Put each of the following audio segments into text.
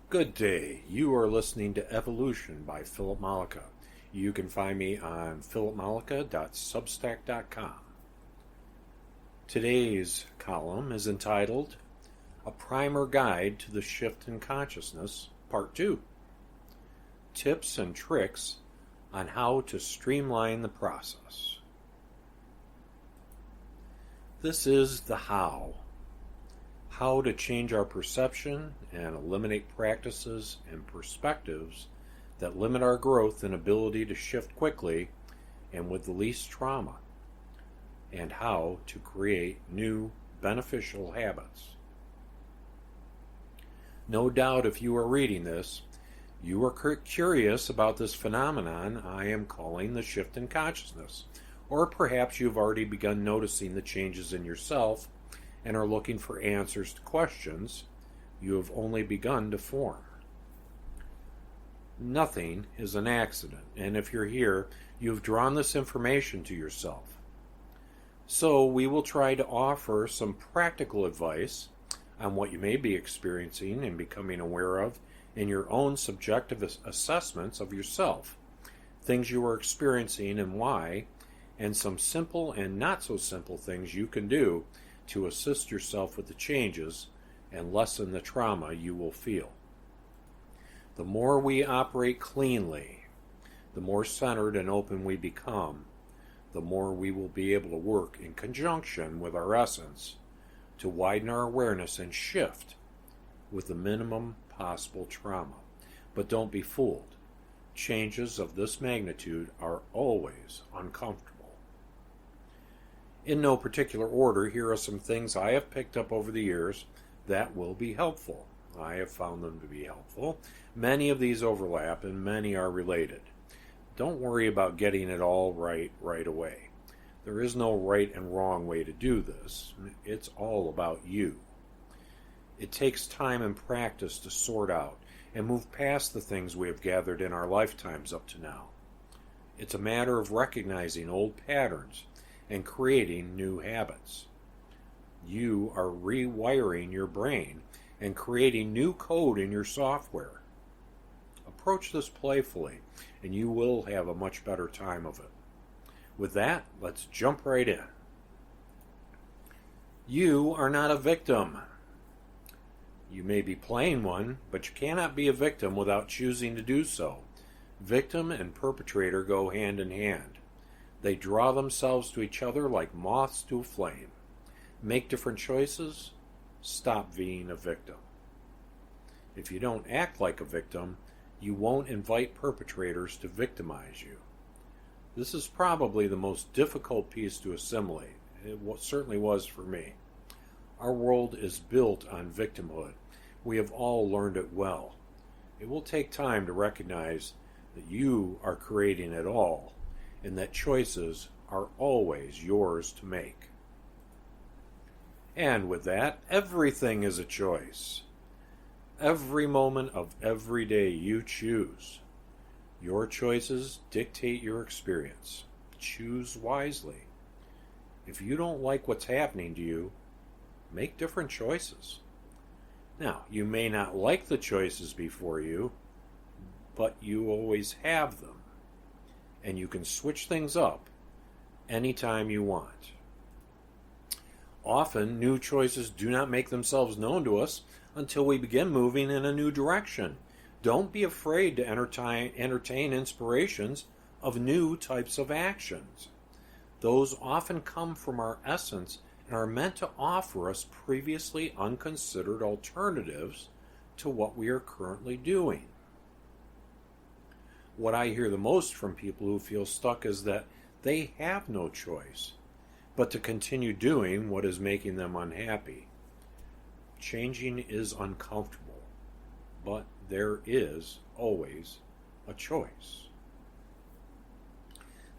Good day. You are listening to Evolution by Philip Malika. You can find me on philipmalika.substack.com. Today's column is entitled A Primer Guide to the Shift in Consciousness, Part 2. Tips and Tricks on How to Streamline the Process. This is the how. How to change our perception and eliminate practices and perspectives that limit our growth and ability to shift quickly and with the least trauma, and how to create new beneficial habits. No doubt if you are reading this, you are curious about this phenomenon I am calling the shift in consciousness, or perhaps you've already begun noticing the changes in yourself and are looking for answers to questions you have only begun to form. Nothing is an accident, and if you're here, you've drawn this information to yourself. So we will try to offer some practical advice on what you may be experiencing and becoming aware of in your own subjective assessments of yourself, things you are experiencing and why, and some simple and not so simple things you can do to assist yourself with the changes and lessen the trauma you will feel. The more we operate cleanly, the more centered and open we become, the more we will be able to work in conjunction with our essence to widen our awareness and shift with the minimum possible trauma. But don't be fooled. Changes of this magnitude are always uncomfortable. In no particular order, here are some things I have picked up over the years that will be helpful. I have found them to be helpful. Many of these overlap and many are related. Don't worry about getting it all right away. There is no right and wrong way to do this. It's all about you. It takes time and practice to sort out and move past the things we have gathered in our lifetimes up to now. It's a matter of recognizing old patterns and creating new habits. You are rewiring your brain and creating new code in your software. Approach this playfully, and you will have a much better time of it. With that, let's jump right in. You are not a victim. You may be playing one, but you cannot be a victim without choosing to do so. Victim and perpetrator go hand in hand. They draw themselves to each other like moths to a flame. Make different choices. Stop being a victim. If you don't act like a victim, you won't invite perpetrators to victimize you. This is probably the most difficult piece to assimilate. It certainly was for me. Our world is built on victimhood. We have all learned it well. It will take time to recognize that you are creating it all, and that choices are always yours to make. And with that, everything is a choice. Every moment of every day you choose. Your choices dictate your experience. Choose wisely. If you don't like what's happening to you, make different choices. Now, you may not like the choices before you, but you always have them. And you can switch things up anytime you want. Often, new choices do not make themselves known to us until we begin moving in a new direction. Don't be afraid to entertain inspirations of new types of actions. Those often come from our essence and are meant to offer us previously unconsidered alternatives to what we are currently doing. What I hear the most from people who feel stuck is that they have no choice but to continue doing what is making them unhappy. Changing is uncomfortable, but there is always a choice.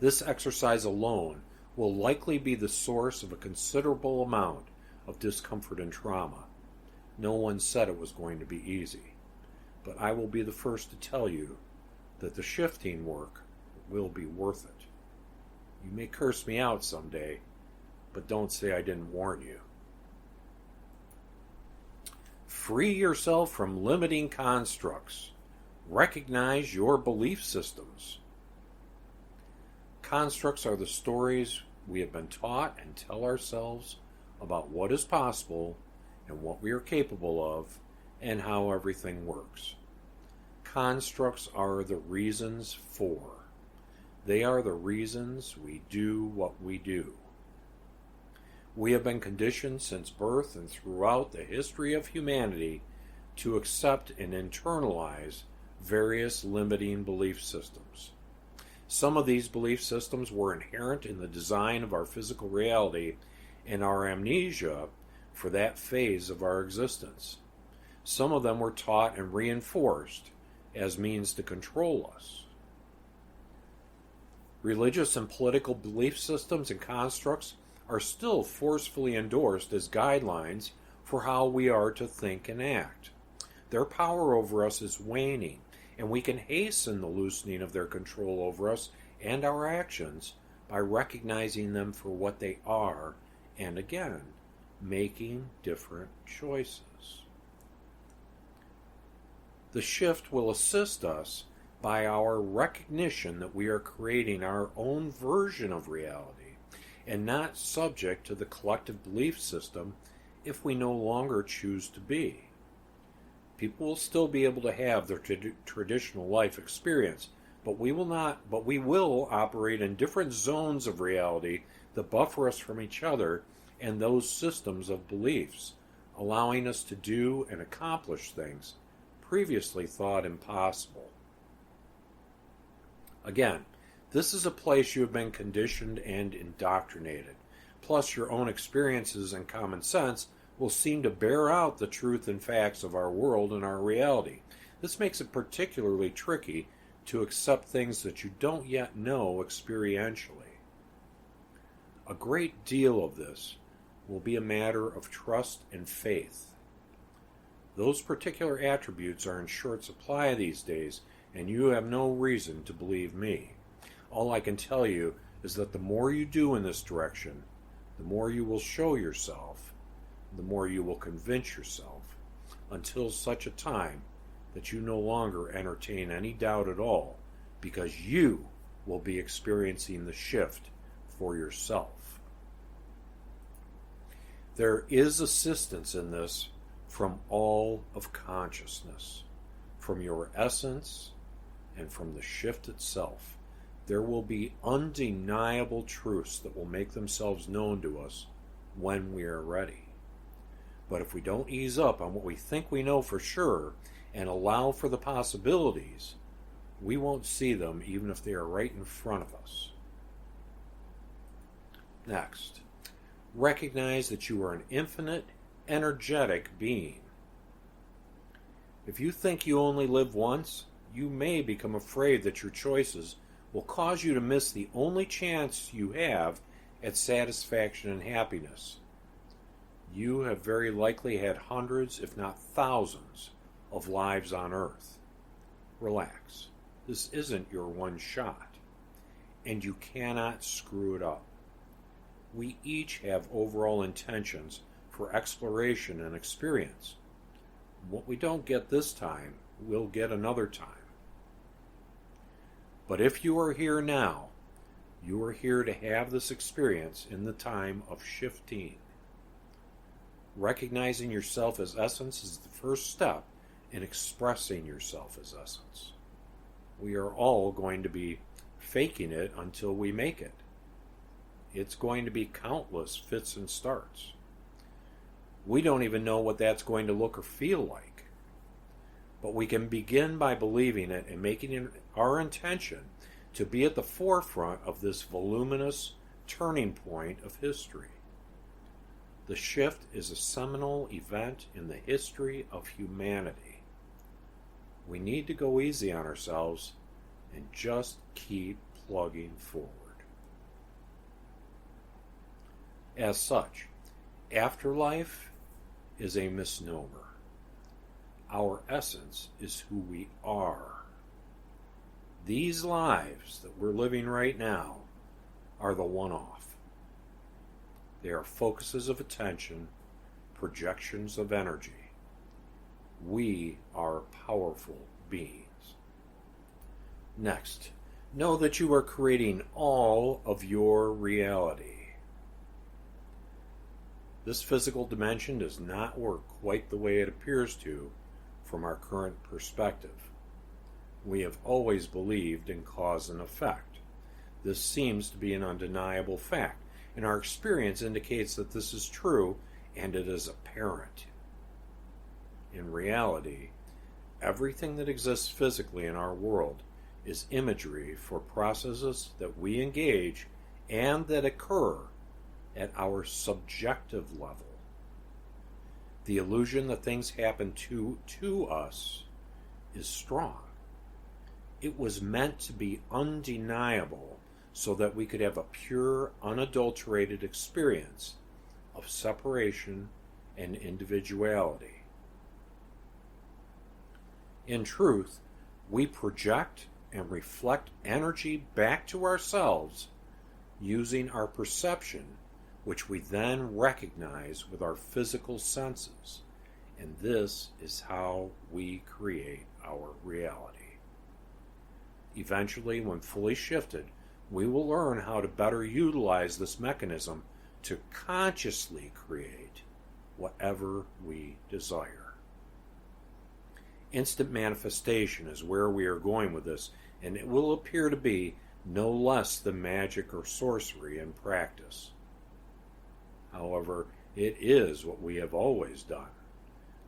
This exercise alone will likely be the source of a considerable amount of discomfort and trauma. No one said it was going to be easy, but I will be the first to tell you that the shifting work will be worth it. You may curse me out someday, but don't say I didn't warn you. Free yourself from limiting constructs. Recognize your belief systems. Constructs are the stories we have been taught and tell ourselves about what is possible and what we are capable of and how everything works. Constructs are the reasons for. They are the reasons we do what we do. We have been conditioned since birth and throughout the history of humanity to accept and internalize various limiting belief systems. Some of these belief systems were inherent in the design of our physical reality and our amnesia for that phase of our existence. Some of them were taught and reinforced as means to control us. Religious and political belief systems and constructs are still forcefully endorsed as guidelines for how we are to think and act. Their power over us is waning, and we can hasten the loosening of their control over us and our actions by recognizing them for what they are and, again, making different choices. The shift will assist us by our recognition that we are creating our own version of reality and not subject to the collective belief system if we no longer choose to be. People will still be able to have their traditional life experience, but we will operate in different zones of reality that buffer us from each other and those systems of beliefs, allowing us to do and accomplish things previously thought impossible. Again, this is a place you have been conditioned and indoctrinated. Plus, your own experiences and common sense will seem to bear out the truth and facts of our world and our reality. This makes it particularly tricky to accept things that you don't yet know experientially. A great deal of this will be a matter of trust and faith. Those particular attributes are in short supply these days, and you have no reason to believe me. All I can tell you is that the more you do in this direction, the more you will show yourself, the more you will convince yourself, until such a time that you no longer entertain any doubt at all, because you will be experiencing the shift for yourself. There is assistance in this from all of consciousness, from your essence, and from the shift itself. There will be undeniable truths that will make themselves known to us when we are ready. But if we don't ease up on what we think we know for sure and allow for the possibilities, we won't see them even if they are right in front of us. Next, recognize that you are an infinite, energetic being. If you think you only live once, you may become afraid that your choices will cause you to miss the only chance you have at satisfaction and happiness. You have very likely had hundreds, if not thousands, of lives on Earth. Relax. This isn't your one shot, and you cannot screw it up. We each have overall intentions for exploration and experience. What we don't get this time, we'll get another time. But if you are here now, you are here to have this experience in the time of shifting. Recognizing yourself as essence is the first step in expressing yourself as essence. We are all going to be faking it until we make it. It's going to be countless fits and starts. We don't even know what that's going to look or feel like. But we can begin by believing it and making it our intention to be at the forefront of this voluminous turning point of history. The shift is a seminal event in the history of humanity. We need to go easy on ourselves and just keep plugging forward. As such, afterlife is a misnomer. Our essence is who we are. These lives that we're living right now are the one-off. They are focuses of attention, projections of energy. We are powerful beings. Next, know that you are creating all of your reality. This physical dimension does not work quite the way it appears to from our current perspective. We have always believed in cause and effect. This seems to be an undeniable fact, and our experience indicates that this is true, and it is apparent. In reality, everything that exists physically in our world is imagery for processes that we engage and that occur at our subjective level. The illusion that things happen to us is strong. It was meant to be undeniable so that we could have a pure, unadulterated experience of separation and individuality. In truth, we project and reflect energy back to ourselves using our perception, which we then recognize with our physical senses. And this is how we create our reality. Eventually, when fully shifted, we will learn how to better utilize this mechanism to consciously create whatever we desire. Instant manifestation is where we are going with this, and it will appear to be no less than magic or sorcery in practice. However, it is what we have always done.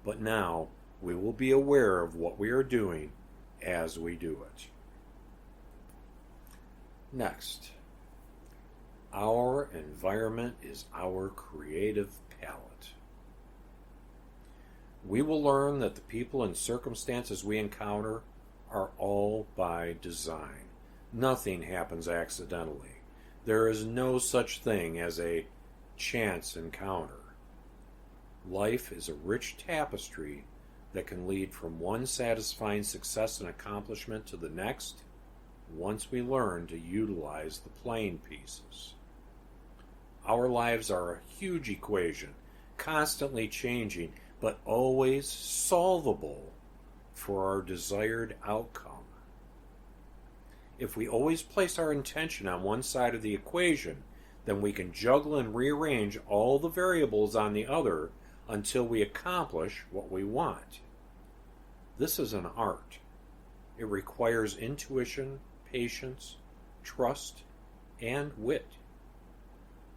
But now we will be aware of what we are doing as we do it. Next, our environment is our creative palette. We will learn that the people and circumstances we encounter are all by design. Nothing happens accidentally. There is no such thing as a chance encounter. Life is a rich tapestry that can lead from one satisfying success and accomplishment to the next once we learn to utilize the playing pieces. Our lives are a huge equation, constantly changing, but always solvable for our desired outcome. If we always place our intention on one side of the equation, then we can juggle and rearrange all the variables on the other until we accomplish what we want. This is an art. It requires intuition, patience, trust, and wit.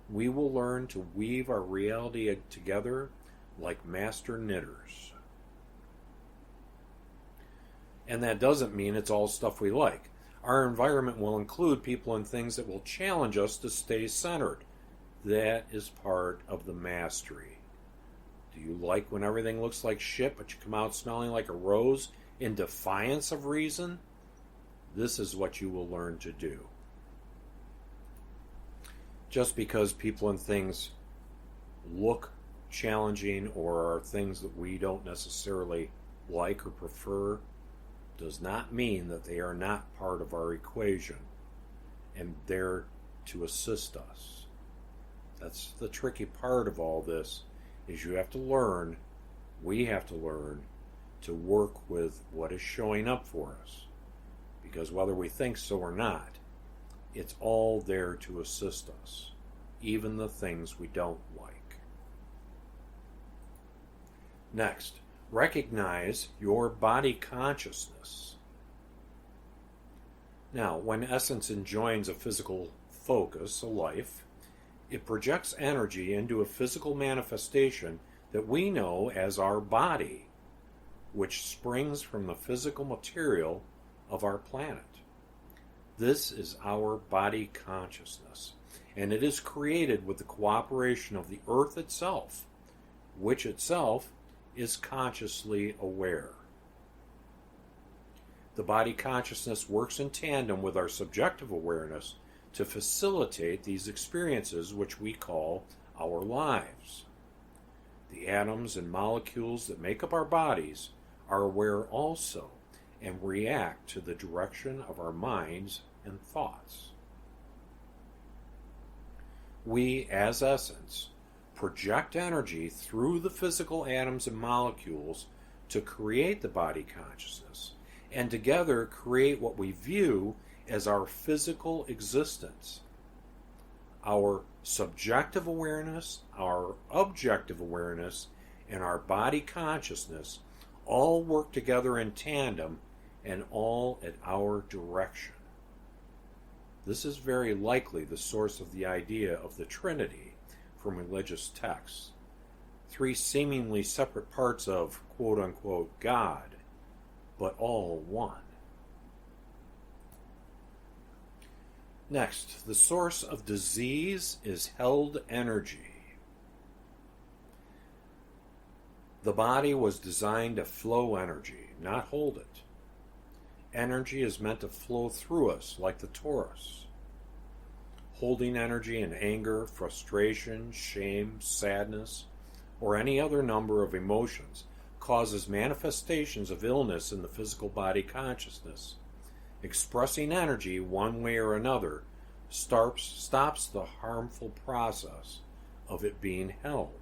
We will learn to weave our reality together like master knitters. And that doesn't mean it's all stuff we like. Our environment will include people and things that will challenge us to stay centered. That is part of the mastery. Do you like when everything looks like shit, but you come out smelling like a rose in defiance of reason? This is what you will learn to do. Just because people and things look challenging or are things that we don't necessarily like or prefer does not mean that they are not part of our equation and there to assist us. That's the tricky part of all this, is you have to learn, we have to learn to work with what is showing up for us. Because whether we think so or not, it's all there to assist us, even the things we don't like. Next, recognize your body consciousness. Now, when essence enjoins a physical focus, a life, it projects energy into a physical manifestation that we know as our body, which springs from the physical material of our planet. This is our body consciousness, and it is created with the cooperation of the earth itself, which itself is consciously aware. The body consciousness works in tandem with our subjective awareness to facilitate these experiences which we call our lives. The atoms and molecules that make up our bodies are aware also and react to the direction of our minds and thoughts. We, as essence, project energy through the physical atoms and molecules to create the body consciousness, and together create what we view as our physical existence. Our subjective awareness, our objective awareness, and our body consciousness all work together in tandem and all at our direction. This is very likely the source of the idea of the Trinity from religious texts. Three seemingly separate parts of quote-unquote God, but all one. Next, the source of disease is held energy. The body was designed to flow energy, not hold it. Energy is meant to flow through us like the torus. Holding energy in anger, frustration, shame, sadness, or any other number of emotions causes manifestations of illness in the physical body consciousness. Expressing energy one way or another stops the harmful process of it being held.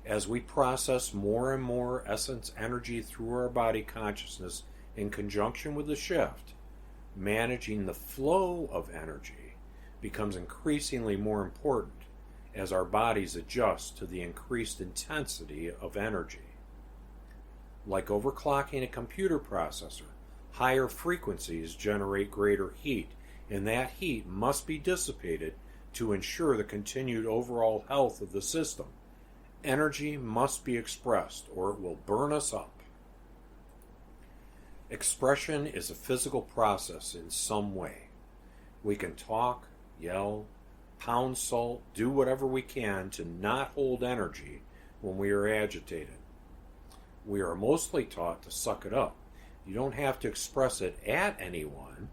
As we process more and more essence energy through our body consciousness in conjunction with the shift, managing the flow of energy becomes increasingly more important as our bodies adjust to the increased intensity of energy. Like overclocking a computer processor, higher frequencies generate greater heat, and that heat must be dissipated to ensure the continued overall health of the system. Energy must be expressed, or it will burn us up. Expression is a physical process in some way. We can talk, yell, pound salt, do whatever we can to not hold energy when we are agitated. We are mostly taught to suck it up. You don't have to express it at anyone,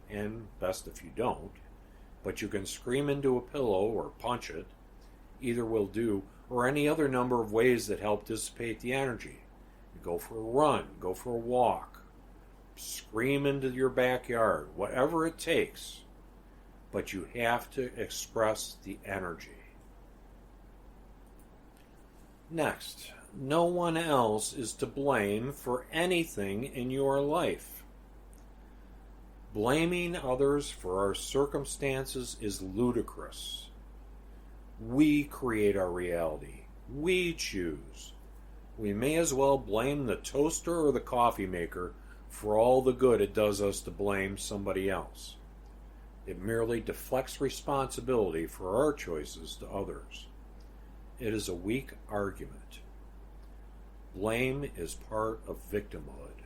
and best if you don't, but you can scream into a pillow or punch it. Either will do, or any other number of ways that help dissipate the energy. You go for a run, go for a walk, scream into your backyard, whatever it takes, but you have to express the energy. Next, no one else is to blame for anything in your life. Blaming others for our circumstances is ludicrous. We create our reality. We choose. We may as well blame the toaster or the coffee maker for all the good it does us to blame somebody else. It merely deflects responsibility for our choices to others. It is a weak argument. Blame is part of victimhood.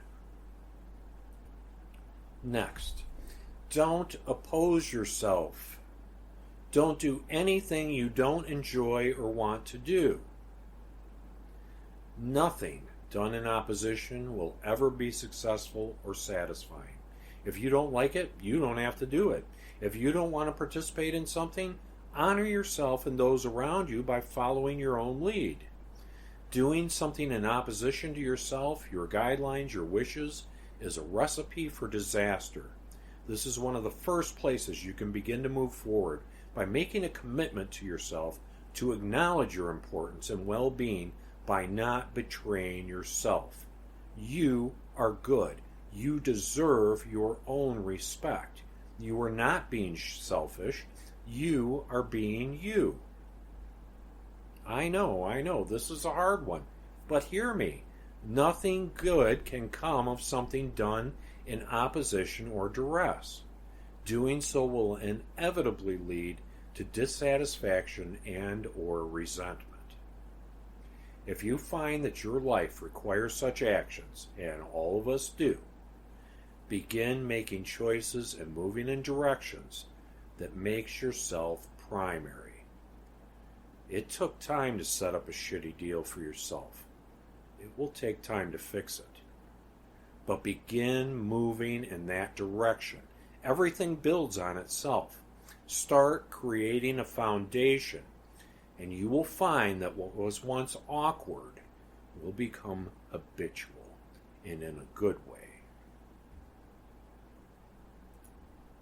Next, don't oppose yourself. Don't do anything you don't enjoy or want to do. Nothing done in opposition will ever be successful or satisfying. If you don't like it, you don't have to do it. If you don't want to participate in something, honor yourself and those around you by following your own lead. Doing something in opposition to yourself, your guidelines, your wishes, is a recipe for disaster. This is one of the first places you can begin to move forward by making a commitment to yourself to acknowledge your importance and well-being by not betraying yourself. You are good. You deserve your own respect. You are not being selfish. You are being you. I know, this is a hard one, but hear me. Nothing good can come of something done in opposition or duress. Doing so will inevitably lead to dissatisfaction and or resentment. If you find that your life requires such actions, and all of us do, begin making choices and moving in directions that makes yourself primary. It took time to set up a shitty deal for yourself. It will take time to fix it. But begin moving in that direction. Everything builds on itself. Start creating a foundation, and you will find that what was once awkward will become habitual, and in a good way.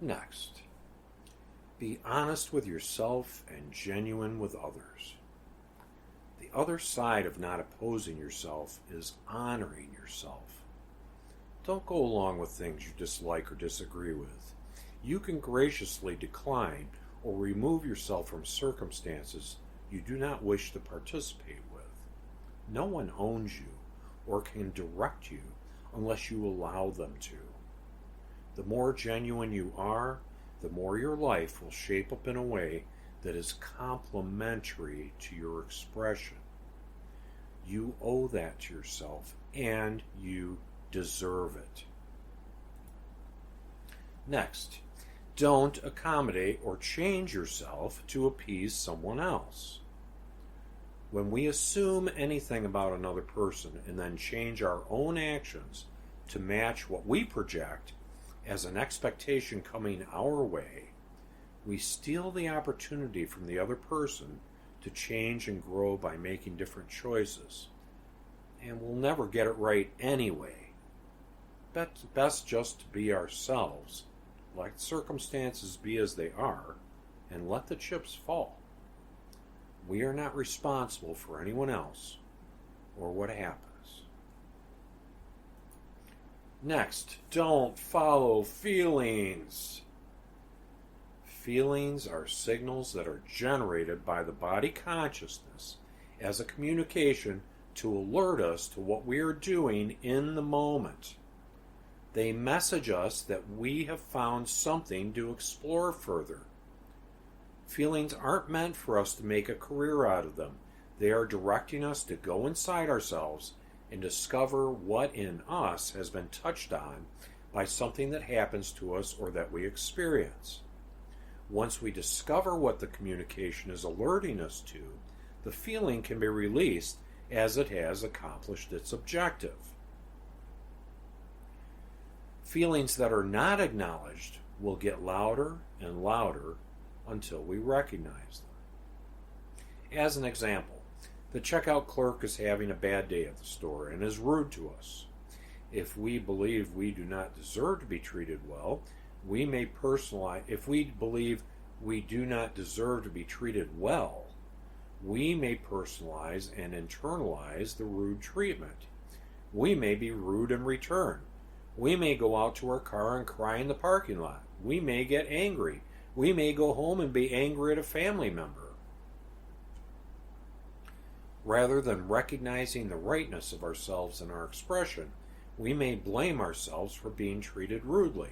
Next, be honest with yourself and genuine with others. The other side of not opposing yourself is honoring yourself. Don't go along with things you dislike or disagree with. You can graciously decline or remove yourself from circumstances you do not wish to participate with. No one owns you or can direct you unless you allow them to. The more genuine you are, the more your life will shape up in a way that is complementary to your expression. You owe that to yourself, and you deserve it. Next, don't accommodate or change yourself to appease someone else. When we assume anything about another person and then change our own actions to match what we project as an expectation coming our way, we steal the opportunity from the other person to change and grow by making different choices. And we'll never get it right anyway. Best just to be ourselves, let circumstances be as they are, and let the chips fall. We are not responsible for anyone else or what happens. Next, don't follow feelings. Feelings are signals that are generated by the body consciousness as a communication to alert us to what we are doing in the moment. They message us that we have found something to explore further. Feelings aren't meant for us to make a career out of them. They are directing us to go inside ourselves and discover what in us has been touched on by something that happens to us or that we experience. Once we discover what the communication is alerting us to, the feeling can be released as it has accomplished its objective. Feelings that are not acknowledged will get louder and louder until we recognize them. As an example, the checkout clerk is having a bad day at the store and is rude to us. If we believe we do not deserve to be treated well, we may personalize. If we believe we do not deserve to be treated well, we may personalize and internalize the rude treatment. We may be rude in return. We may go out to our car and cry in the parking lot. We may get angry. We may go home and be angry at a family member. Rather than recognizing the rightness of ourselves and our expression, we may blame ourselves for being treated rudely.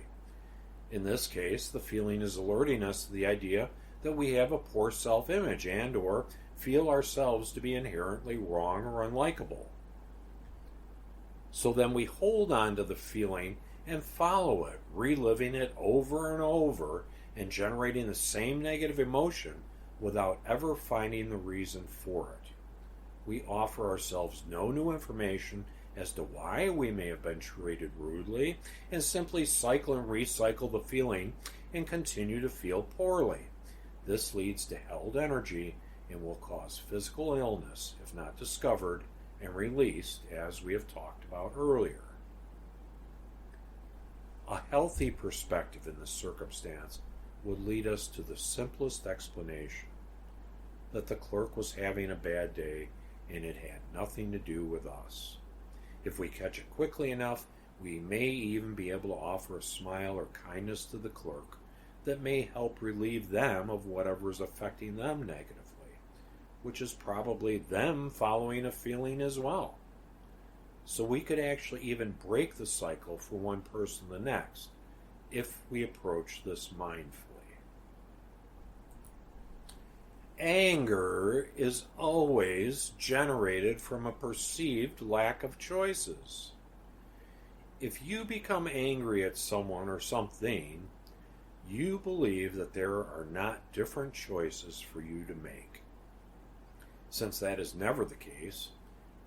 In this case, the feeling is alerting us to the idea that we have a poor self-image and or feel ourselves to be inherently wrong or unlikable. So then we hold on to the feeling and follow it, reliving it over and over and generating the same negative emotion without ever finding the reason for it. We offer ourselves no new information as to why we may have been treated rudely and simply cycle and recycle the feeling and continue to feel poorly. This leads to held energy and will cause physical illness if not discovered and released, as we have talked about earlier. A healthy perspective in this circumstance would lead us to the simplest explanation, that the clerk was having a bad day and it had nothing to do with us. If we catch it quickly enough, we may even be able to offer a smile or kindness to the clerk that may help relieve them of whatever is affecting them negatively, which is probably them following a feeling as well. So we could actually even break the cycle for one person to the next if we approach this mindfully. Anger is always generated from a perceived lack of choices. If you become angry at someone or something, you believe that there are not different choices for you to make. Since that is never the case,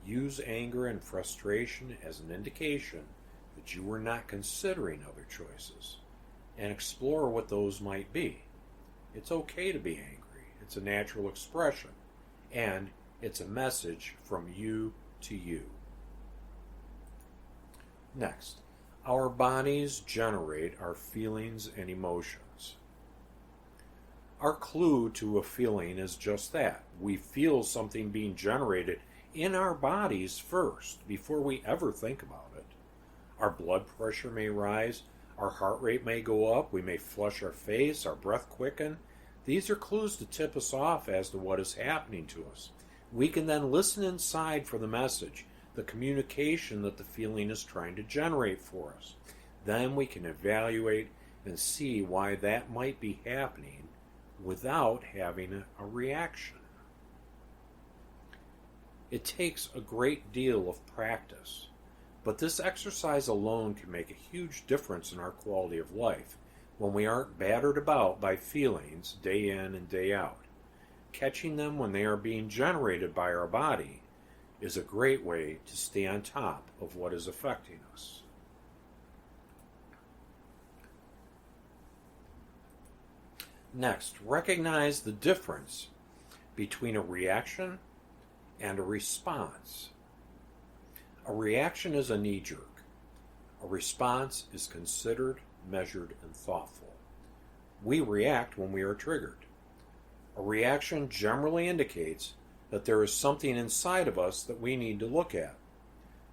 use anger and frustration as an indication that you were not considering other choices, and explore what those might be. It's okay to be angry. It's a natural expression, and it's a message from you to you. Next, our bodies generate our feelings and emotions. Our clue to a feeling is just that. We feel something being generated in our bodies first, before we ever think about it. Our blood pressure may rise, our heart rate may go up, we may flush our face, our breath quicken. These are clues to tip us off as to what is happening to us. We can then listen inside for the message, the communication that the feeling is trying to generate for us. Then we can evaluate and see why that might be happening without having a reaction. It takes a great deal of practice, but this exercise alone can make a huge difference in our quality of life when we aren't battered about by feelings day in and day out. Catching them when they are being generated by our body is a great way to stay on top of what is affecting us. Next, recognize the difference between a reaction and a response. A reaction is a knee-jerk. A response is considered, measured, and thoughtful. We react when we are triggered. A reaction generally indicates that there is something inside of us that we need to look at,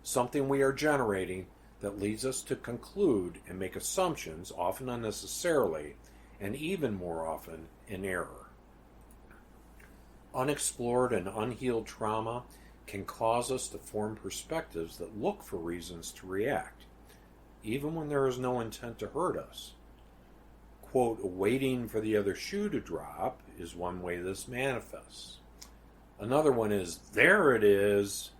something we are generating that leads us to conclude and make assumptions, often unnecessarily, and even more often in error. Unexplored and unhealed trauma can cause us to form perspectives that look for reasons to react, even when there is no intent to hurt us. Quote, waiting for the other shoe to drop is one way this manifests. Another one is, there it is.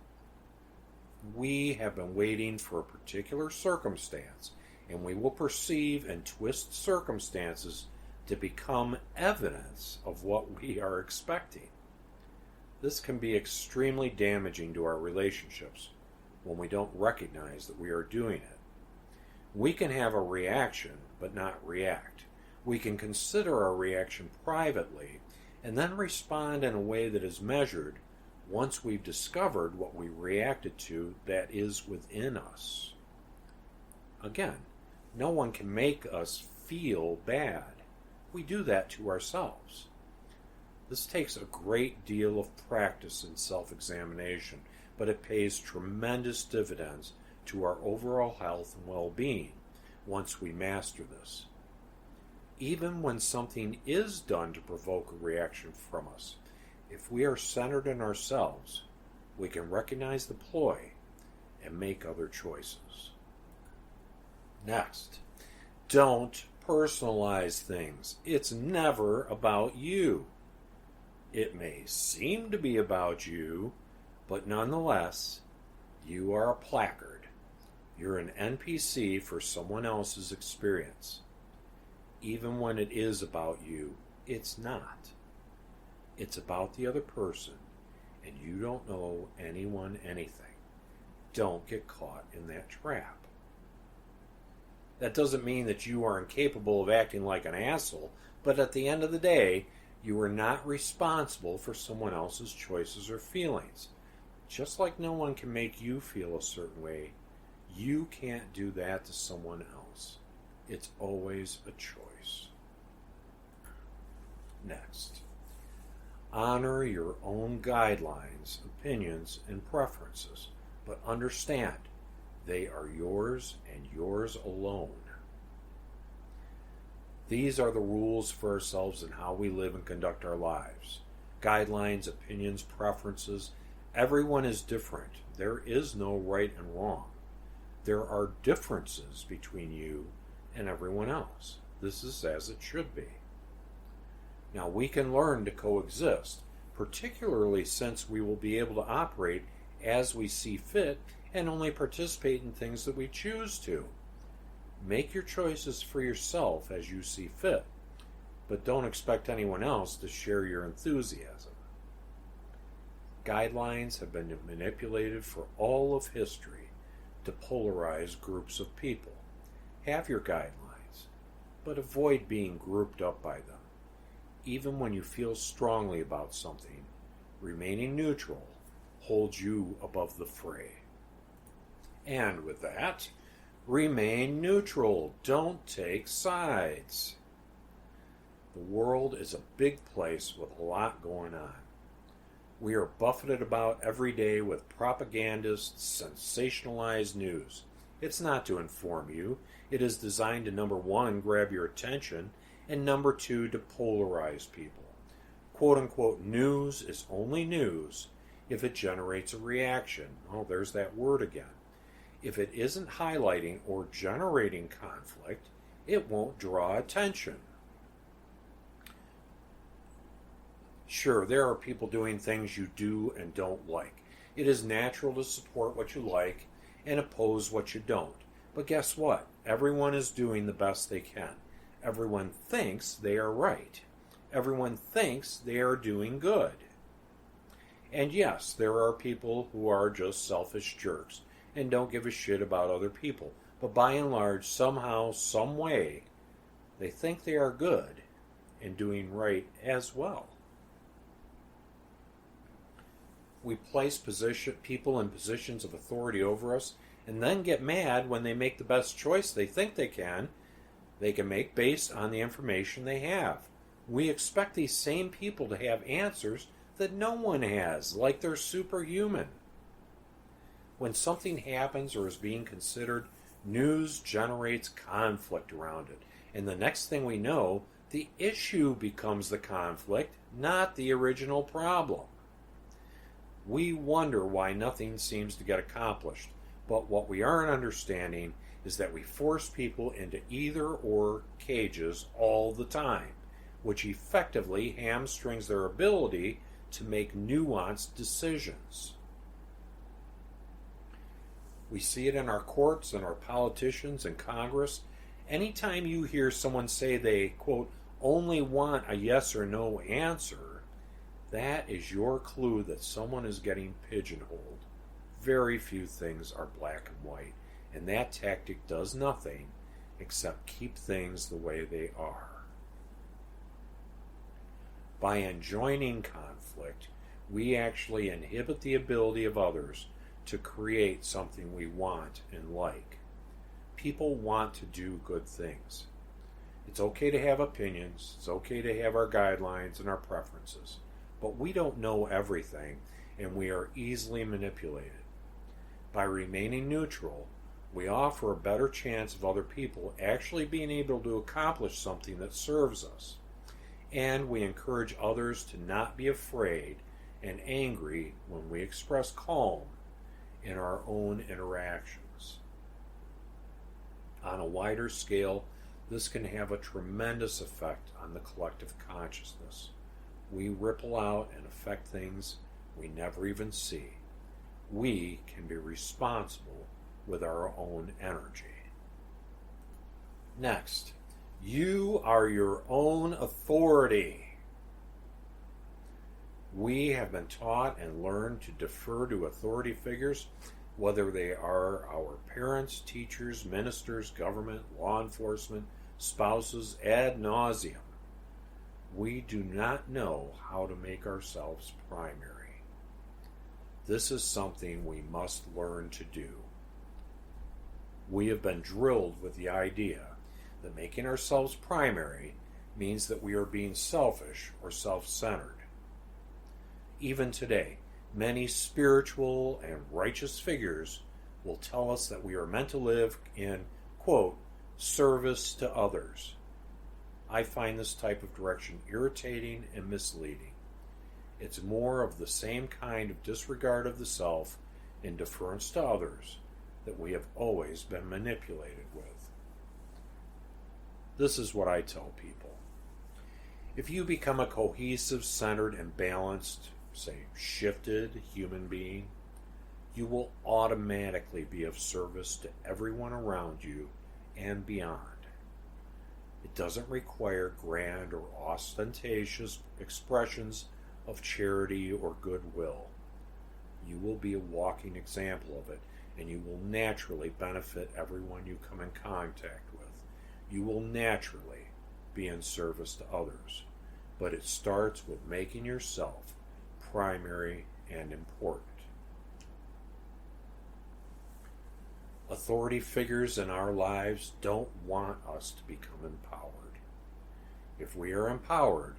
We have been waiting for a particular circumstance, and we will perceive and twist circumstances to become evidence of what we are expecting. This can be extremely damaging to our relationships when we don't recognize that we are doing it. We can have a reaction, but not react. We can consider our reaction privately and then respond in a way that is measured once we've discovered what we reacted to that is within us. Again, no one can make us feel bad. We do that to ourselves. This takes a great deal of practice and self-examination, but it pays tremendous dividends to our overall health and well-being once we master this. Even when something is done to provoke a reaction from us, if we are centered in ourselves, we can recognize the ploy and make other choices. Next, don't personalize things. It's never about you. It may seem to be about you, but nonetheless, you are a placard. You're an NPC for someone else's experience. Even when it is about you, it's not. It's about the other person, and you don't owe anyone anything. Don't get caught in that trap. That doesn't mean that you are incapable of acting like an asshole, but at the end of the day, you are not responsible for someone else's choices or feelings. Just like no one can make you feel a certain way, you can't do that to someone else. It's always a choice. Next, honor your own guidelines, opinions, and preferences, but understand they are yours and yours alone. These are the rules for ourselves and how we live and conduct our lives. Guidelines, opinions, preferences. Everyone is different. There is no right and wrong. There are differences between you and everyone else. This is as it should be. Now, we can learn to coexist, particularly since we will be able to operate as we see fit and only participate in things that we choose to. Make your choices for yourself as you see fit, but don't expect anyone else to share your enthusiasm. Guidelines have been manipulated for all of history to polarize groups of people. Have your guidelines, but avoid being grouped up by them. Even when you feel strongly about something, remaining neutral holds you above the fray. And with that, remain neutral. Don't take sides. The world is a big place with a lot going on. We are buffeted about every day with propagandist, sensationalized news. It's not to inform you. It is designed to, number one, grab your attention, and number two, to polarize people. Quote unquote, news is only news if it generates a reaction. Oh, there's that word again. If it isn't highlighting or generating conflict, it won't draw attention. Sure, there are people doing things you do and don't like. It is natural to support what you like and oppose what you don't. But guess what? Everyone is doing the best they can. Everyone thinks they are right. Everyone thinks they are doing good. And yes, there are people who are just selfish jerks and don't give a shit about other people. But by and large, somehow, some way, they think they are good and doing right as well. We place people in positions of authority over us and then get mad when they make the best choice they think they can make based on the information they have. We expect these same people to have answers that no one has, like they're superhuman. When something happens or is being considered, news generates conflict around it. And the next thing we know, the issue becomes the conflict, not the original problem. We wonder why nothing seems to get accomplished, but what we aren't understanding is that we force people into either or cages all the time, which effectively hamstrings their ability to make nuanced decisions. We see it in our courts and our politicians and Congress. Anytime you hear someone say they, quote, only want a yes or no answer, that is your clue that someone is getting pigeonholed. Very few things are black and white, and that tactic does nothing except keep things the way they are. By enjoining conflict, we actually inhibit the ability of others to create something we want and like. People want to do good things. It's okay to have opinions, it's okay to have our guidelines and our preferences. But we don't know everything, and we are easily manipulated. By remaining neutral, we offer a better chance of other people actually being able to accomplish something that serves us. And we encourage others to not be afraid and angry when we express calm in our own interactions. On a wider scale, this can have a tremendous effect on the collective consciousness. We ripple out and affect things we never even see. We can be responsible with our own energy. Next, you are your own authority. We have been taught and learned to defer to authority figures, whether they are our parents, teachers, ministers, government, law enforcement, spouses, ad nauseum. We do not know how to make ourselves primary. This is something we must learn to do. We have been drilled with the idea that making ourselves primary means that we are being selfish or self-centered. Even today, many spiritual and righteous figures will tell us that we are meant to live in, quote, service to others. I find this type of direction irritating and misleading. It's more of the same kind of disregard of the self and deference to others that we have always been manipulated with. This is what I tell people. If you become a cohesive, centered, and balanced, say, shifted human being, you will automatically be of service to everyone around you and beyond. It doesn't require grand or ostentatious expressions of charity or goodwill. You will be a walking example of it, and you will naturally benefit everyone you come in contact with. You will naturally be in service to others. But it starts with making yourself primary and important. Authority figures in our lives don't want us to become empowered. If we are empowered,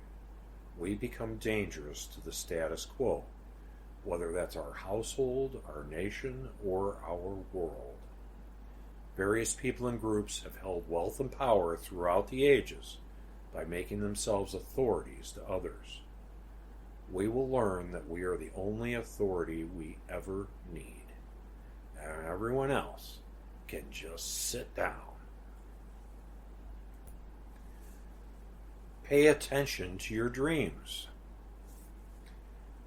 we become dangerous to the status quo, whether that's our household, our nation, or our world. Various people and groups have held wealth and power throughout the ages by making themselves authorities to others. We will learn that we are the only authority we ever need, and everyone else can just sit down. Pay attention to your dreams.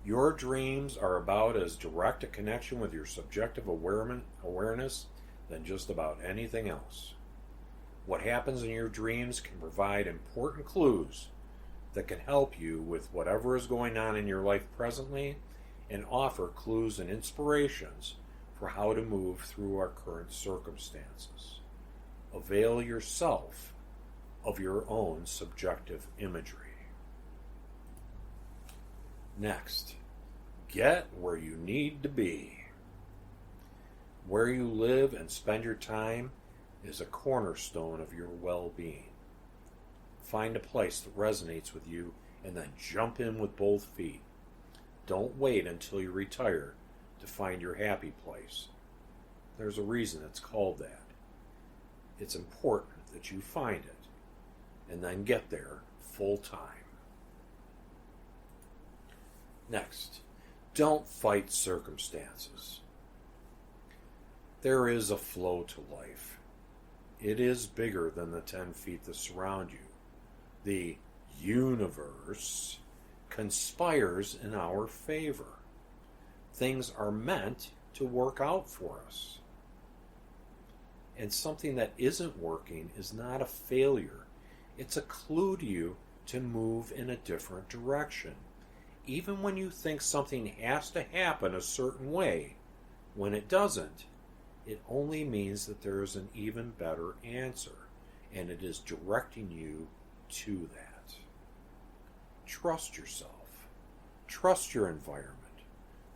Your dreams are about as direct a connection with your subjective awareness than just about anything else. What happens in your dreams can provide important clues that can help you with whatever is going on in your life presently and offer clues and inspirations for how to move through our current circumstances. Avail yourself of your own subjective imagery. Next, get where you need to be. Where you live and spend your time is a cornerstone of your well-being. Find a place that resonates with you and then jump in with both feet. Don't wait until you retire to find your happy place. There's a reason it's called that. It's important that you find it and then get there full time. Next, don't fight circumstances. There is a flow to life. It is bigger than the 10 feet that surround you. The universe conspires in our favor. Things are meant to work out for us. And something that isn't working is not a failure. It's a clue to you to move in a different direction. Even when you think something has to happen a certain way, when it doesn't, it only means that there is an even better answer, and it is directing you to that. Trust yourself. Trust your environment.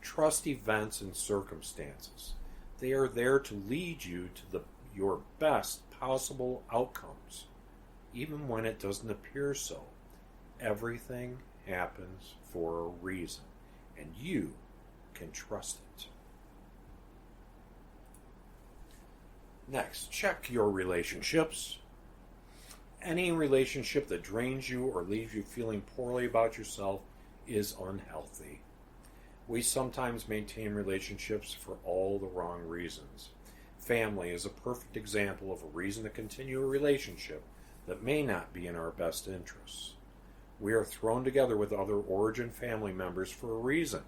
Trust events and circumstances. They are there to lead you to your best possible outcomes, even when it doesn't appear so. Everything happens for a reason, and you can trust it. Next, check your relationships. Any relationship that drains you or leaves you feeling poorly about yourself is unhealthy. We sometimes maintain relationships for all the wrong reasons. Family is a perfect example of a reason to continue a relationship that may not be in our best interests. We are thrown together with other origin family members for a reason,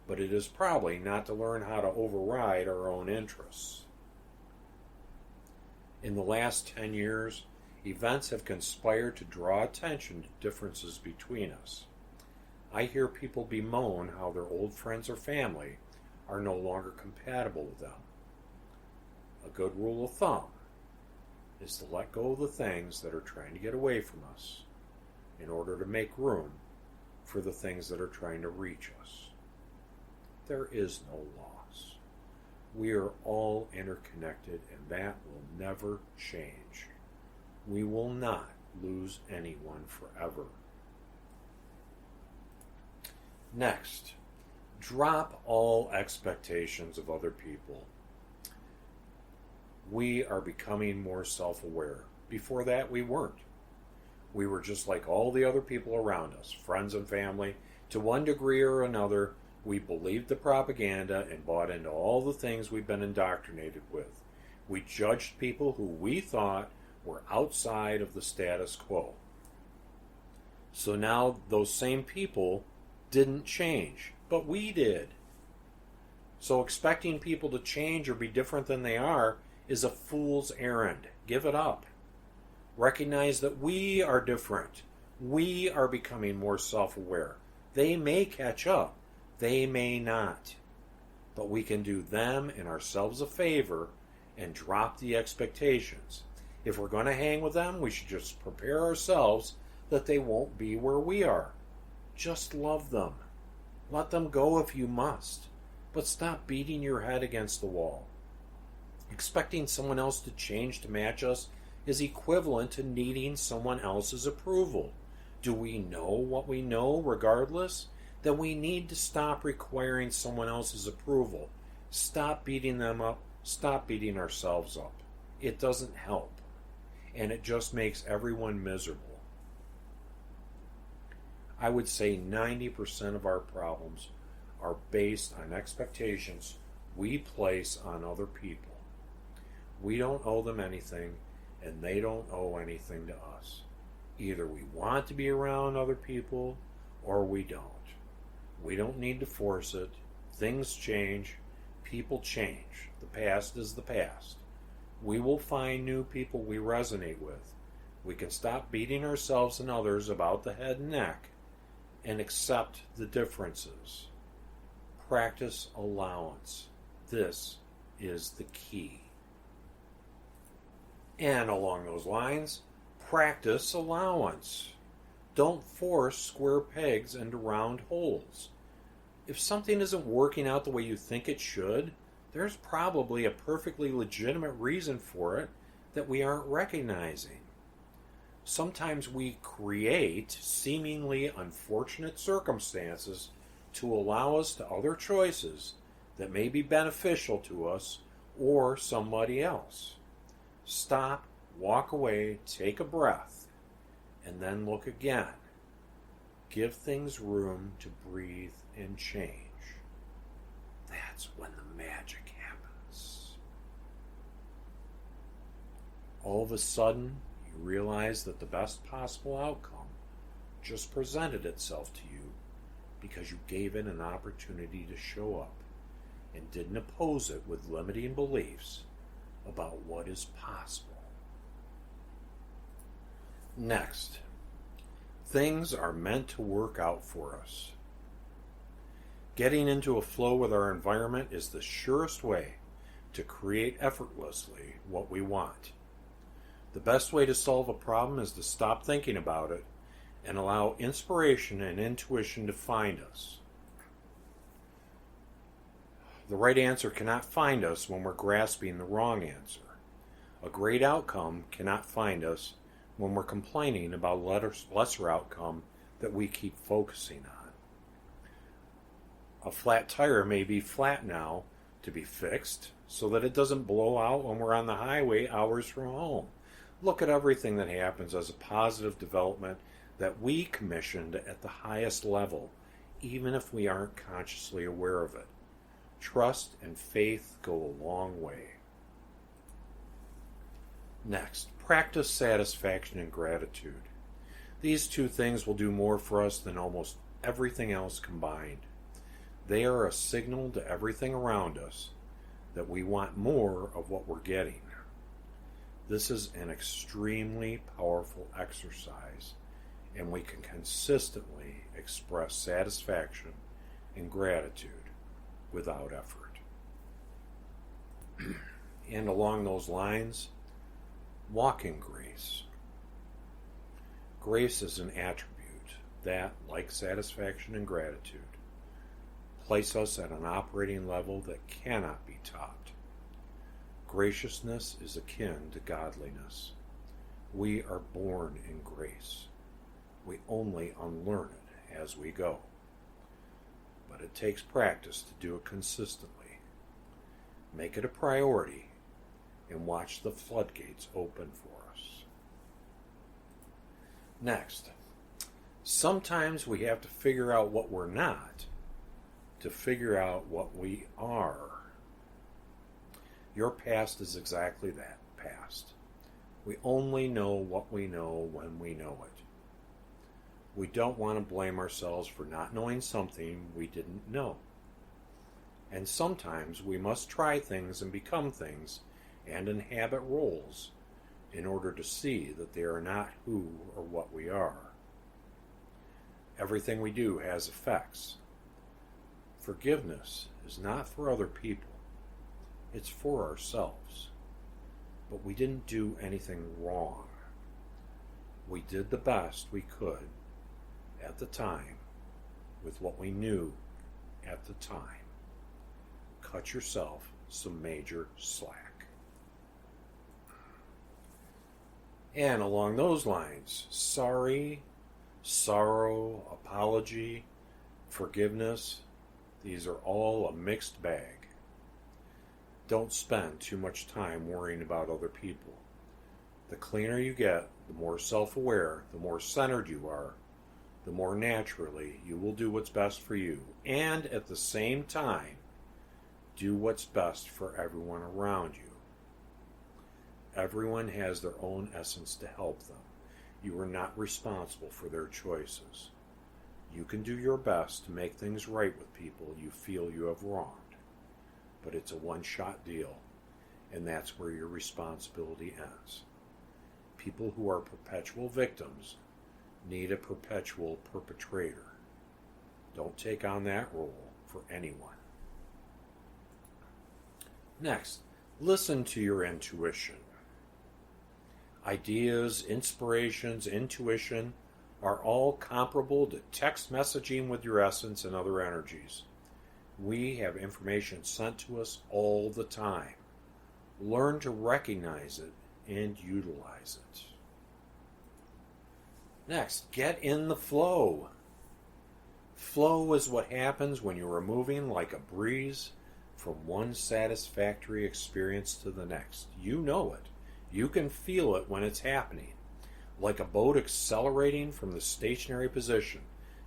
but it is probably not to learn how to override our own interests. In the last 10 years, events have conspired to draw attention to differences between us. I hear people bemoan how their old friends or family are no longer compatible with them. A good rule of thumb is to let go of the things that are trying to get away from us in order to make room for the things that are trying to reach us. There is no loss. We are all interconnected, and that will never change. We will not lose anyone forever. Next, drop all expectations of other people. We are becoming more self-aware. Before that, we weren't. We were just like all the other people around us, friends and family. To one degree or another, we believed the propaganda and bought into all the things we've been indoctrinated with. We judged people who we thought were outside of the status quo. So now those same people didn't change, but we did. So expecting people to change or be different than they are is a fool's errand. Give it up. Recognize that we are different. We are becoming more self-aware. They may catch up. They may not. But we can do them and ourselves a favor and drop the expectations. If we're going to hang with them, we should just prepare ourselves that they won't be where we are. Just love them. Let them go if you must. But stop beating your head against the wall. Expecting someone else to change to match us is equivalent to needing someone else's approval. Do we know what we know regardless? Then we need to stop requiring someone else's approval. Stop beating them up. Stop beating ourselves up. It doesn't help. And it just makes everyone miserable. I would say 90% of our problems are based on expectations we place on other people. We don't owe them anything, and they don't owe anything to us. Either we want to be around other people, or we don't. We don't need to force it. Things change. People change. The past is the past. We will find new people we resonate with. We can stop beating ourselves and others about the head and neck and accept the differences. Practice allowance. This is the key. And along those lines, practice allowance. Don't force square pegs into round holes. If something isn't working out the way you think it should, there's probably a perfectly legitimate reason for it that we aren't recognizing. Sometimes we create seemingly unfortunate circumstances to allow us to other choices that may be beneficial to us or somebody else. Stop, walk away, take a breath, and then look again. Give things room to breathe and change. That's when the magic happens. All of a sudden, you realize that the best possible outcome just presented itself to you because you gave it an opportunity to show up and didn't oppose it with limiting beliefs about what is possible. Next, things are meant to work out for us. Getting into a flow with our environment is the surest way to create effortlessly what we want. The best way to solve a problem is to stop thinking about it and allow inspiration and intuition to find us. The right answer cannot find us when we're grasping the wrong answer. A great outcome cannot find us when we're complaining about a lesser outcome that we keep focusing on. A flat tire may be flat now to be fixed so that it doesn't blow out when we're on the highway hours from home. Look at everything that happens as a positive development that we commissioned at the highest level, even if we aren't consciously aware of it. Trust and faith go a long way. Next, practice satisfaction and gratitude. These two things will do more for us than almost everything else combined. They are a signal to everything around us that we want more of what we're getting. This is an extremely powerful exercise, and we can consistently express satisfaction and gratitude without effort. And along those lines, walk in grace. Grace is an attribute that, like satisfaction and gratitude, place us at an operating level that cannot be topped. Graciousness is akin to godliness. We are born in grace. We only unlearn it as we go. But it takes practice to do it consistently. Make it a priority and watch the floodgates open for us. Next, sometimes we have to figure out what we're not to figure out what we are. Your past is exactly that, past. We only know what we know when we know it. We don't want to blame ourselves for not knowing something we didn't know. And sometimes we must try things and become things and inhabit roles in order to see that they are not who or what we are. Everything we do has effects. Forgiveness is not for other people. It's for ourselves. But we didn't do anything wrong. We did the best we could at the time with what we knew at the time. Cut yourself some major slack. And along those lines, sorry sorrow, apology, forgiveness. These are all a mixed bag. Don't spend too much time worrying about other people. The cleaner you get, the more self-aware, the more centered you are, the more naturally you will do what's best for you. And at the same time, do what's best for everyone around you. Everyone has their own essence to help them. You are not responsible for their choices. You can do your best to make things right with people you feel you have wronged. But it's a one-shot deal, and that's where your responsibility ends. People who are perpetual victims need a perpetual perpetrator. Don't take on that role for anyone. Next, listen to your intuition. Ideas, inspirations, intuition are all comparable to text messaging with your essence and other energies. We have information sent to us all the time. Learn to recognize it and utilize it. Next, get in the flow. Flow is what happens when you are moving like a breeze from one satisfactory experience to the next. You know it. You can feel it when it's happening. Like a boat accelerating from the stationary position.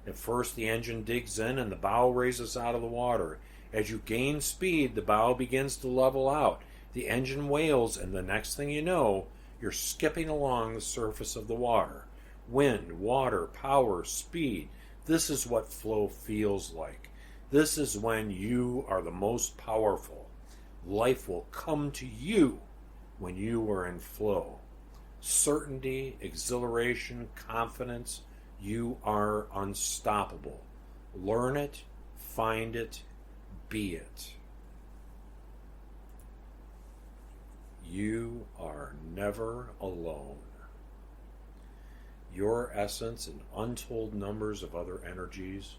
At first the engine digs in and the bow raises out of the water. As you gain speed, the bow begins to level out. The engine wails, and the next thing you know, you're skipping along the surface of the water. Wind, water, power, speed. This is what flow feels like. This is when you are the most powerful. Life will come to you when you are in flow. Certainty, exhilaration, confidence. You are unstoppable. Learn it, find it, be it. You are never alone. Your essence and untold numbers of other energies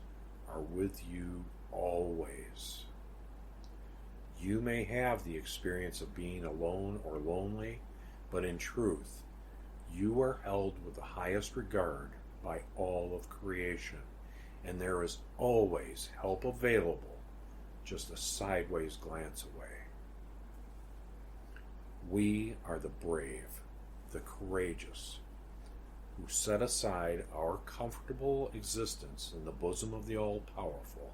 are with you always. You may have the experience of being alone or lonely, but in truth, you are held with the highest regard by all of creation, and there is always help available, just a sideways glance away. We are the brave, the courageous, who set aside our comfortable existence in the bosom of the all-powerful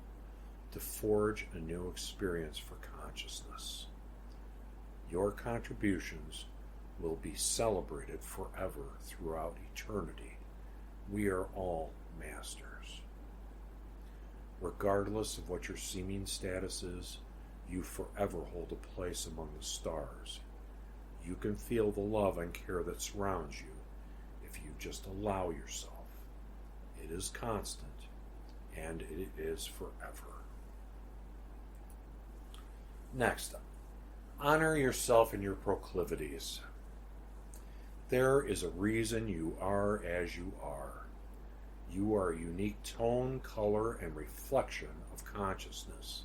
to forge a new experience for consciousness. Your contributions will be celebrated forever throughout eternity. We are all masters. Regardless of what your seeming status is, you forever hold a place among the stars. You can feel the love and care that surrounds you if you just allow yourself. It is constant, and it is forever. Next, honor yourself and your proclivities. There is a reason you are as you are. You are a unique tone, color, and reflection of consciousness.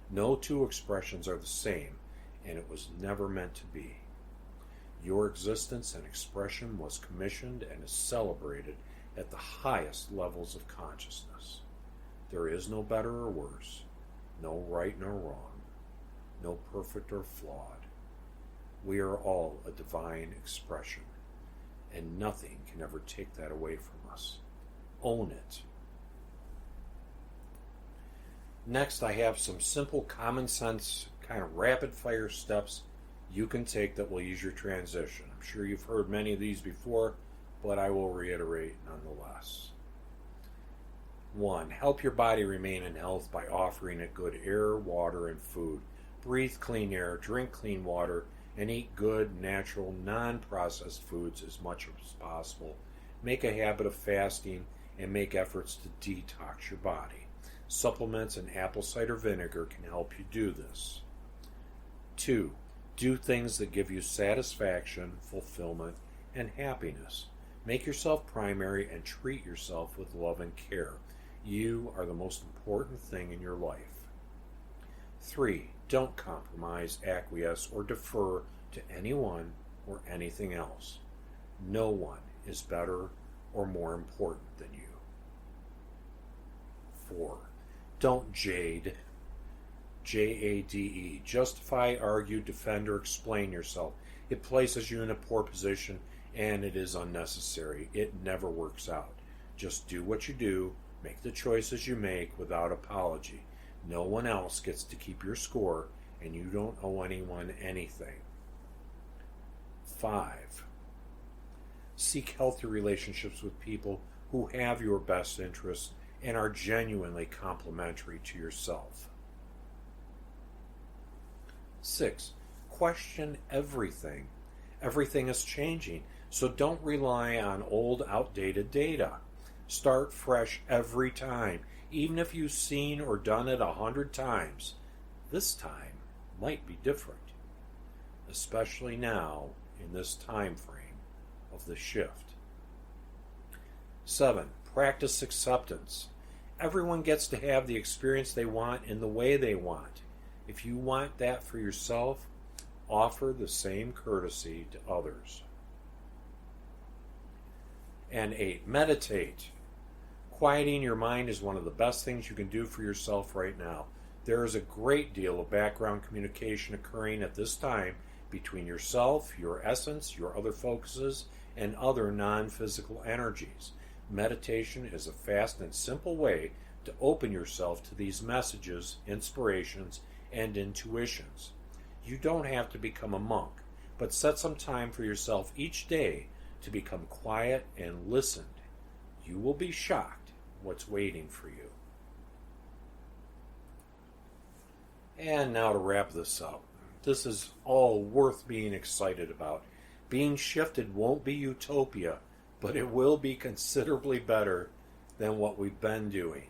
No two expressions are the same, and it was never meant to be. Your existence and expression was commissioned and is celebrated at the highest levels of consciousness. There is no better or worse, no right nor wrong, no perfect or flawed. We are all a divine expression, and nothing can ever take that away from us. Own it. Next, I have some simple common sense kind of rapid fire steps you can take that will ease your transition. I'm sure you've heard many of these before, but I will reiterate nonetheless. 1. Help your body remain in health by offering it good air, water, and food. Breathe clean air, drink clean water, and eat good, natural, non-processed foods as much as possible. Make a habit of fasting and make efforts to detox your body. Supplements and apple cider vinegar can help you do this. 2. Do things that give you satisfaction, fulfillment, and happiness. Make yourself primary and treat yourself with love and care. You are the most important thing in your life. 3. Don't compromise, acquiesce, or defer to anyone or anything else. No one is better or more important than you. 4. Don't jade. Jade. Justify, argue, defend, or explain yourself. It places you in a poor position, and it is unnecessary. It never works out. Just do what you do, make the choices you make without apology. No one else gets to keep your score, and you don't owe anyone anything. 5. Seek healthy relationships with people who have your best interests and are genuinely complementary to yourself. 6. Question everything. Everything is changing, so don't rely on old, outdated data. Start fresh every time, even if you've seen or done it 100 times. This time might be different, especially now in this time frame of the shift. 7. Practice acceptance. Everyone gets to have the experience they want in the way they want. If you want that for yourself, offer the same courtesy to others. And 8. Meditate. Quieting your mind is one of the best things you can do for yourself right now. There is a great deal of background communication occurring at this time between yourself, your essence, your other focuses, and other non-physical energies. Meditation is a fast and simple way to open yourself to these messages, inspirations, and intuitions. You don't have to become a monk, but set some time for yourself each day to become quiet and listened. You will be shocked what's waiting for you. And now to wrap this up. This is all worth being excited about. Being shifted won't be utopia, but it will be considerably better than what we've been doing.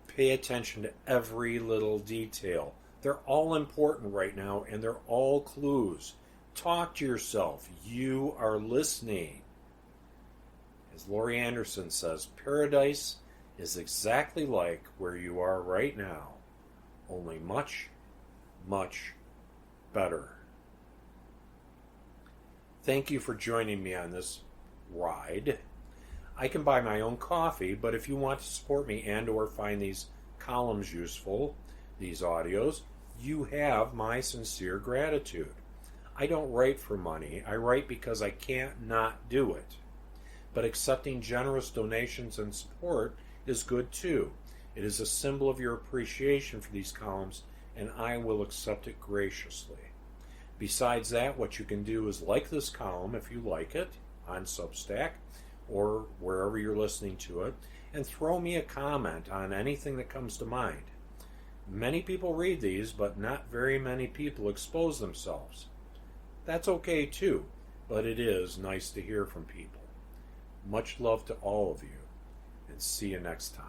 Pay attention to every little detail. They're all important right now, and they're all clues. Talk to yourself. You are listening. As Laurie Anderson says, paradise is exactly like where you are right now, only much, much better. Thank you for joining me on this ride. I can buy my own coffee, but if you want to support me and or find these columns useful, these audios, you have my sincere gratitude. I don't write for money. I write because I can't not do it. But accepting generous donations and support is good too. It is a symbol of your appreciation for these columns, and I will accept it graciously. Besides that, what you can do is like this column if you like it on Substack or wherever you're listening to it, and throw me a comment on anything that comes to mind. Many people read these, but not very many people expose themselves. That's okay too, but it is nice to hear from people. Much love to all of you, and see you next time.